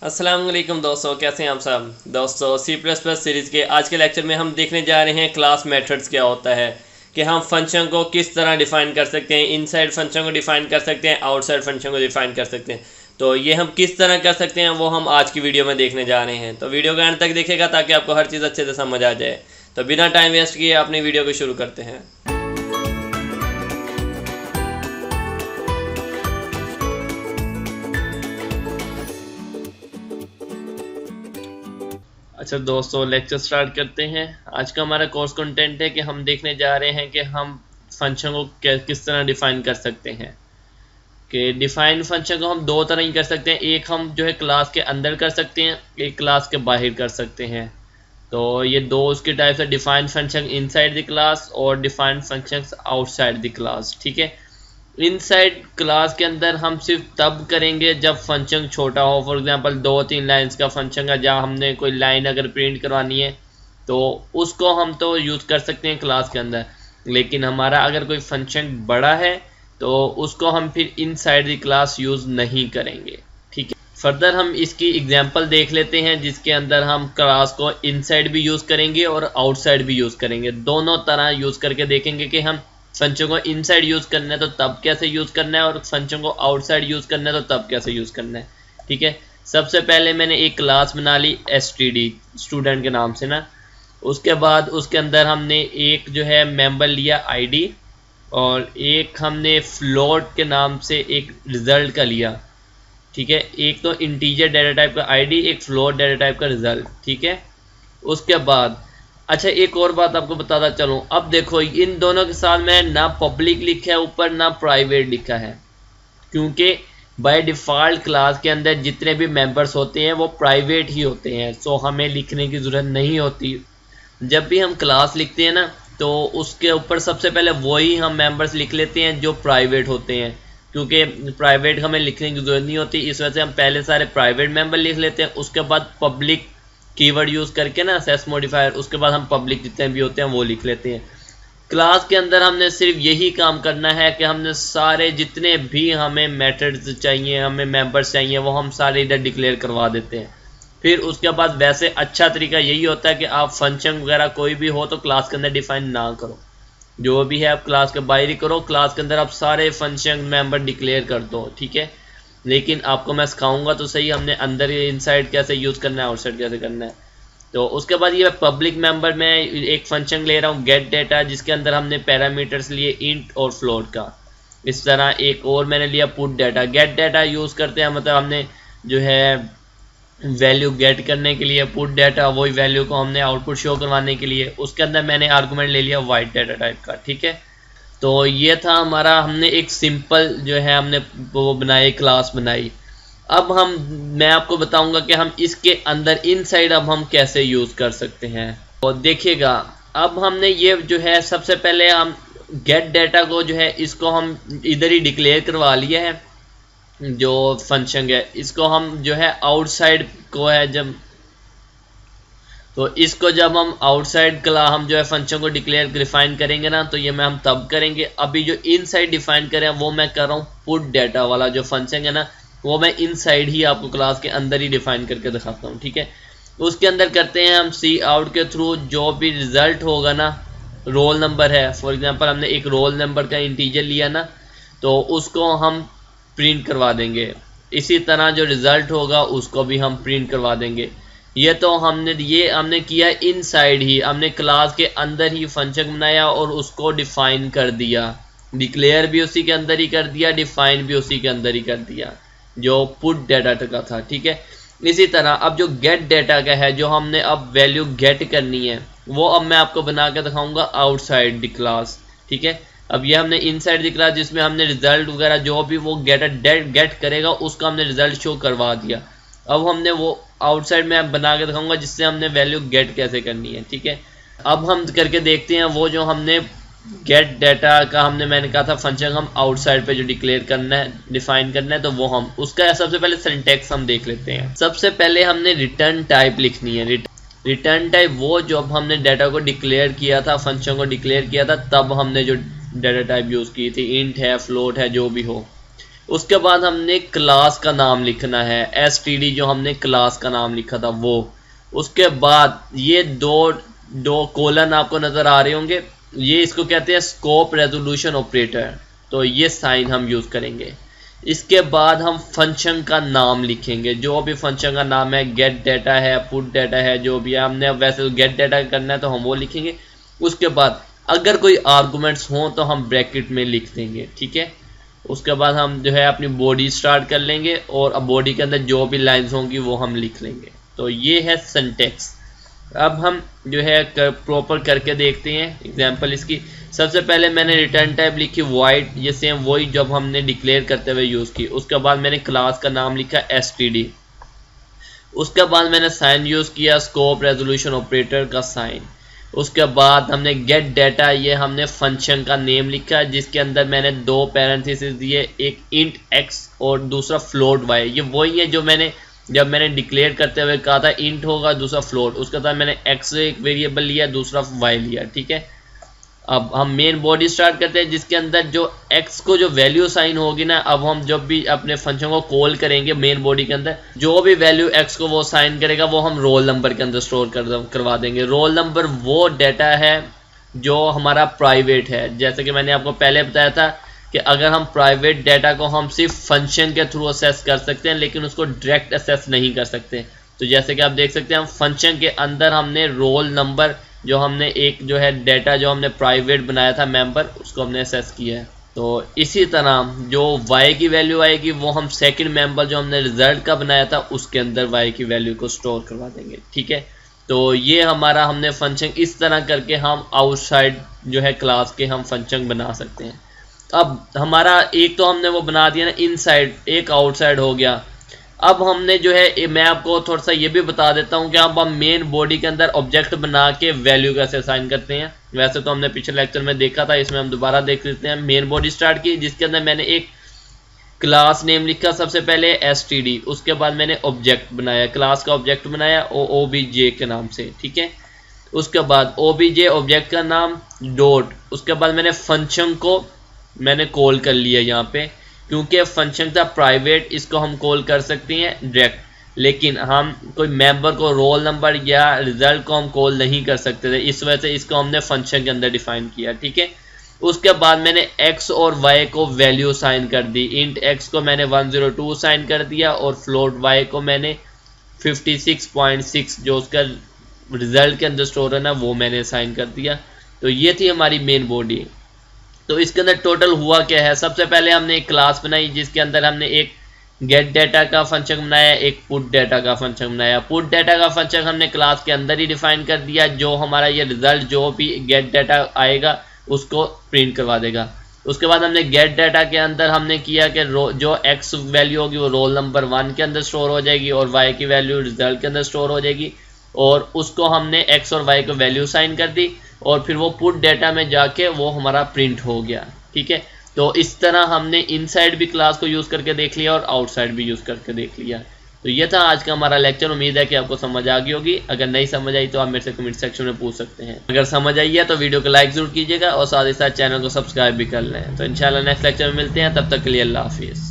अस्सलाम वालेकुम दोस्तों, कैसे हैं आप सब। दोस्तों C++ सीरीज़ के आज के लेक्चर में हम देखने जा रहे हैं क्लास मेथड्स क्या होता है, कि हम फंक्शन को किस तरह डिफ़ाइन कर सकते हैं। इनसाइड फंक्शन को डिफ़ाइन कर सकते हैं, आउटसाइड फंक्शन को डिफ़ाइन कर सकते हैं। तो ये हम किस तरह कर सकते हैं वो हम आज की वीडियो में देखने जा रहे हैं। तो वीडियो को एंड तक देखेगा ताकि आपको हर चीज़ अच्छे से समझ आ जाए। तो बिना टाइम वेस्ट किए अपनी वीडियो को शुरू करते हैं। अच्छा दोस्तों, लेक्चर स्टार्ट करते हैं। आज का हमारा कोर्स कंटेंट है कि हम देखने जा रहे हैं कि हम फंक्शन को किस तरह डिफ़ाइन कर सकते हैं। कि डिफ़ाइन फंक्शन को हम दो तरह ही कर सकते हैं। एक हम जो है क्लास के अंदर कर सकते हैं, एक क्लास के बाहर कर सकते हैं। तो ये दो उसके टाइप्स है, define function inside the class और define functions outside the class. ठीक है, इनसाइड क्लास के अंदर हम सिर्फ तब करेंगे जब फंक्शन छोटा हो। फॉर एग्जांपल 2-3 लाइंस का फंक्शन है, जहाँ हमने कोई लाइन अगर प्रिंट करवानी है तो उसको हम तो यूज़ कर सकते हैं क्लास के अंदर। लेकिन हमारा अगर कोई फंक्शन बड़ा है तो उसको हम फिर इनसाइड द क्लास यूज़ नहीं करेंगे। ठीक है, फर्दर हम इसकी एग्जांपल देख लेते हैं जिसके अंदर हम क्लास को इनसाइड भी यूज़ करेंगे और आउटसाइड भी यूज़ करेंगे। दोनों तरह यूज़ करके देखेंगे कि हम फंक्शन को इनसाइड यूज़ करना है तो तब कैसे यूज़ करना है, और फंक्शन को आउटसाइड यूज़ करना है तो तब कैसे यूज़ करना है। ठीक है, सबसे पहले मैंने एक क्लास बना ली std, स्टूडेंट के नाम से ना। उसके बाद उसके अंदर हमने एक जो है मेंबर लिया id, और एक हमने फ्लोट के नाम से एक रिज़ल्ट का लिया। ठीक है, एक तो इंटीजर डाटा टाइप का id, एक फ्लोट डाटा टाइप का रिज़ल्ट। ठीक है, उसके बाद अच्छा एक और बात आपको बताता चलूँ। अब देखो, इन दोनों के साथ मैं ना पब्लिक लिखा है ऊपर, ना प्राइवेट लिखा है, क्योंकि बाय डिफ़ॉल्ट क्लास के अंदर जितने भी मेंबर्स होते हैं वो प्राइवेट ही होते हैं। सो हमें लिखने की ज़रूरत नहीं होती। जब भी हम क्लास लिखते हैं ना तो उसके ऊपर सबसे पहले वही हम मेंबर्स लिख लेते हैं जो प्राइवेट होते हैं, क्योंकि प्राइवेट हमें लिखने की ज़रूरत नहीं होती। इस वजह से हम पहले सारे प्राइवेट मेंबर लिख लेते हैं, उसके बाद पब्लिक कीवर्ड यूज़ करके ना सेस मॉडिफायर, उसके बाद हम पब्लिक जितने भी होते हैं वो लिख लेते हैं। क्लास के अंदर हमने सिर्फ यही काम करना है कि हमने सारे जितने भी हमें मेथड्स चाहिए, हमें मेंबर्स चाहिए, वो हम सारे इधर डिक्लेयर करवा देते हैं। फिर उसके बाद वैसे अच्छा तरीका यही होता है कि आप फंक्शन वगैरह कोई भी हो तो क्लास के अंदर डिफाइन ना करो, जो भी है आप क्लास के बाहर ही करो। क्लास के अंदर आप सारे फंक्शन मेंबर डिक्लेयर कर दो। ठीक है, लेकिन आपको मैं सिखाऊंगा तो सही हमने अंदर इनसाइड कैसे यूज़ करना है, आउटसाइड कैसे करना है। तो उसके बाद ये पब्लिक मेंबर में एक फंक्शन ले रहा हूँ गेट डेटा, जिसके अंदर हमने पैरामीटर्स लिए इंट और फ्लोट का। इस तरह एक और मैंने लिया put data. Gate data use करते हैं, मतलब हमने जो है वैल्यू गेट करने के लिए, पुट डाटा वही वैल्यू को हमने आउटपुट शो करवाने के लिए। उसके अंदर मैंने आर्गूमेंट ले लिया वाइट डाटा टाइप का। ठीक है, तो ये था हमारा, हमने एक सिंपल जो है हमने वो बनाई, क्लास बनाई। अब मैं आपको बताऊंगा कि हम इसके अंदर इनसाइड अब हम कैसे यूज़ कर सकते हैं। तो देखिएगा, अब हमने ये जो है सबसे पहले हम गेट डाटा को जो है इसको हम इधर ही डिक्लेयर करवा लिया है। जो फंक्शन है इसको हम जो है आउटसाइड को है जब, तो इसको जब हम आउटसाइड क्ला हम जो है फंक्शन को डिफाइन करेंगे ना, तो ये मैं हम तब करेंगे। अभी जो इनसाइड डिफाइन करें वो मैं कर रहा हूँ पुट डाटा वाला जो फंक्शन है ना, वो मैं इनसाइड ही आपको क्लास के अंदर ही डिफाइन करके दिखाता हूँ। ठीक है, उसके अंदर करते हैं हम सी आउट के थ्रू जो भी रिजल्ट होगा ना, रोल नंबर है फॉर एग्जांपल, हमने एक रोल नंबर का इंटीजर लिया ना, तो उसको हम प्रिंट करवा देंगे। इसी तरह जो रिजल्ट होगा उसको भी हम प्रिंट करवा देंगे। ये तो हमने किया इनसाइड ही, हमने क्लास के अंदर ही फंक्शन बनाया और उसको डिफाइन कर दिया। डिक्लेयर भी उसी के अंदर ही कर दिया, डिफाइन भी उसी के अंदर ही कर दिया जो पुट डाटा का था। ठीक है, इसी तरह अब जो गेट डाटा का है, जो हमने अब वैल्यू गेट करनी है, वो अब मैं आपको बना के दिखाऊंगा आउटसाइड द क्लास। ठीक है, अब ये हमने इनसाइड द क्लास जिसमें हमने रिजल्ट वगैरह जो भी वो गेट करेगा उसका हमने रिजल्ट शो करवा दिया। अब हमने वो आउटसाइड में बना के दिखाऊंगा जिससे हमने वैल्यू गेट कैसे करनी है। ठीक है, अब हम करके देखते हैं वो जो हमने गेट डाटा का मैंने कहा था फंक्शन हम आउटसाइड पे जो डिक्लेयर करना है, डिफाइन करना है, तो वो हम उसका सबसे पहले सिंटैक्स हम देख लेते हैं। सबसे पहले हमने रिटर्न टाइप लिखनी है। रिटर्न टाइप वो जो हमने डाटा को डिक्लेयर किया था, फंक्शन को डिक्लेयर किया था, तब हमने जो डाटा टाइप यूज़ की थी, इंट है, फ्लोट है, जो भी हो। उसके बाद हमने क्लास का नाम लिखना है, std जो हमने क्लास का नाम लिखा था वो। उसके बाद ये दो कोलन आपको नजर आ रहे होंगे, ये इसको कहते हैं स्कोप रेजोल्यूशन ऑपरेटर, तो ये साइन हम यूज करेंगे। इसके बाद हम फंक्शन का नाम लिखेंगे, जो भी फंक्शन का नाम है, गेट डाटा है, पुट डाटा है, जो भी है। हमने वैसे गेट डाटा करना है तो हम वो लिखेंगे। उसके बाद अगर कोई आर्गुमेंट्स हो तो हम ब्रैकेट में लिख देंगे, ठीक है। उसके बाद हम जो है अपनी बॉडी स्टार्ट कर लेंगे और अब बॉडी के अंदर जो भी लाइंस होंगी वो हम लिख लेंगे। तो ये है सिंटैक्स। अब हम जो है प्रॉपर करके देखते हैं एग्जांपल इसकी। सबसे पहले मैंने रिटर्न टाइप लिखी वॉइड, ये सेम वही जब हमने डिक्लेयर करते हुए यूज़ की। उसके बाद मैंने क्लास का नाम लिखा std। उसके बाद मैंने साइन यूज़ किया, स्कोप रेजोल्यूशन ऑपरेटर का साइन। उसके बाद हमने गेट डाटा, ये हमने फंक्शन का नेम लिखा जिसके अंदर मैंने दो पैरेंथेसिस दिए, एक इंट x और दूसरा फ्लोट y। ये वही है जो मैंने जब मैंने डिक्लेयर करते हुए कहा था इंट होगा, दूसरा फ्लोट। उसके बाद मैंने x एक वेरिएबल लिया, दूसरा y लिया, ठीक है। अब हम मेन बॉडी स्टार्ट करते हैं जिसके अंदर जो x को जो वैल्यू साइन होगी ना, अब हम जब भी अपने फंक्शन को कॉल करेंगे मेन बॉडी के अंदर, जो भी वैल्यू x को वो साइन करेगा वो हम रोल नंबर के अंदर स्टोर करवा देंगे। रोल नंबर वो डाटा है जो हमारा प्राइवेट है। जैसे कि मैंने आपको पहले बताया था कि अगर हम प्राइवेट डाटा को हम सिर्फ फंक्शन के थ्रू असेस कर सकते हैं लेकिन उसको डायरेक्ट असेस नहीं कर सकते। तो जैसे कि आप देख सकते हैं हम फंक्शन के अंदर हमने रोल नंबर जो हमने एक जो है डाटा जो हमने प्राइवेट बनाया था मेंबर, उसको हमने असेस किया है। तो इसी तरह जो y की वैल्यू आएगी वो हम सेकंड मेंबर जो हमने रिजल्ट का बनाया था उसके अंदर y की वैल्यू को स्टोर करवा देंगे, ठीक है। तो ये हमारा हमने फंक्शन इस तरह करके हम आउटसाइड जो है क्लास के हम फंक्शन बना सकते हैं। अब हमारा एक तो हमने वो बना दिया ना इनसाइड, एक आउटसाइड हो गया। अब हमने जो है मैं आपको थोड़ा सा ये भी बता देता हूँ कि अब हम मेन बॉडी के अंदर ऑब्जेक्ट बना के वैल्यू कैसे असाइन करते हैं। वैसे तो हमने पिछले लेक्चर में देखा था, इसमें हम दोबारा देख लेते हैं। मेन बॉडी स्टार्ट की जिसके अंदर मैंने एक क्लास नेम लिखा सबसे पहले std। उसके बाद मैंने ऑब्जेक्ट बनाया, क्लास का ऑब्जेक्ट बनाया obj के नाम से, ठीक है। उसके बाद obj ऑब्जेक्ट का नाम डॉट, उसके बाद मैंने फंक्शन को मैंने कॉल कर लिया यहाँ पे, क्योंकि फंक्शन था प्राइवेट, इसको हम कॉल कर सकते हैं डायरेक्ट, लेकिन हम कोई मेंबर को रोल नंबर या रिजल्ट को हम कॉल नहीं कर सकते थे, इस वजह से इसको हमने फंक्शन के अंदर डिफाइन किया, ठीक है। उसके बाद मैंने x और y को वैल्यू साइन कर दी। इंट x को मैंने 102 साइन कर दिया और फ्लोट y को मैंने 56.6 जो उसका रिजल्ट के अंदर स्टोर है ना वो मैंने साइन कर दिया। तो ये थी हमारी मेन बॉडी। तो इसके अंदर टोटल हुआ क्या है, सबसे पहले हमने एक क्लास बनाई जिसके अंदर हमने एक गेट डाटा का फंक्शन बनाया, एक पुट डाटा का फंक्शन बनाया। पुट डाटा का फंक्शन हमने क्लास के अंदर ही डिफाइन कर दिया, जो हमारा ये रिजल्ट जो भी गेट डाटा आएगा उसको प्रिंट करवा देगा। उसके बाद हमने गेट डाटा के अंदर हमने किया कि जो x वैल्यू होगी वो रोल नंबर 1 के अंदर स्टोर हो जाएगी और y की वैल्यू रिजल्ट के अंदर स्टोर हो जाएगी, और उसको हमने x और y को वैल्यू साइन कर दी और फिर वो पुट डाटा में जाके वो हमारा प्रिंट हो गया, ठीक है। तो इस तरह हमने इनसाइड भी क्लास को यूज़ करके देख लिया और आउटसाइड भी यूज़ करके देख लिया। तो ये था आज का हमारा लेक्चर। उम्मीद है कि आपको समझ आ गई होगी। अगर नहीं समझ आई तो आप मेरे से कमेंट सेक्शन में पूछ सकते हैं। अगर समझ आई है तो वीडियो को लाइक जरूर कीजिएगा और साथ ही साथ चैनल को सब्सक्राइब भी कर लें। तो इंशाल्लाह नेक्स्ट लेक्चर में मिलते हैं, तब तक के लिए अल्लाह हाफिज़।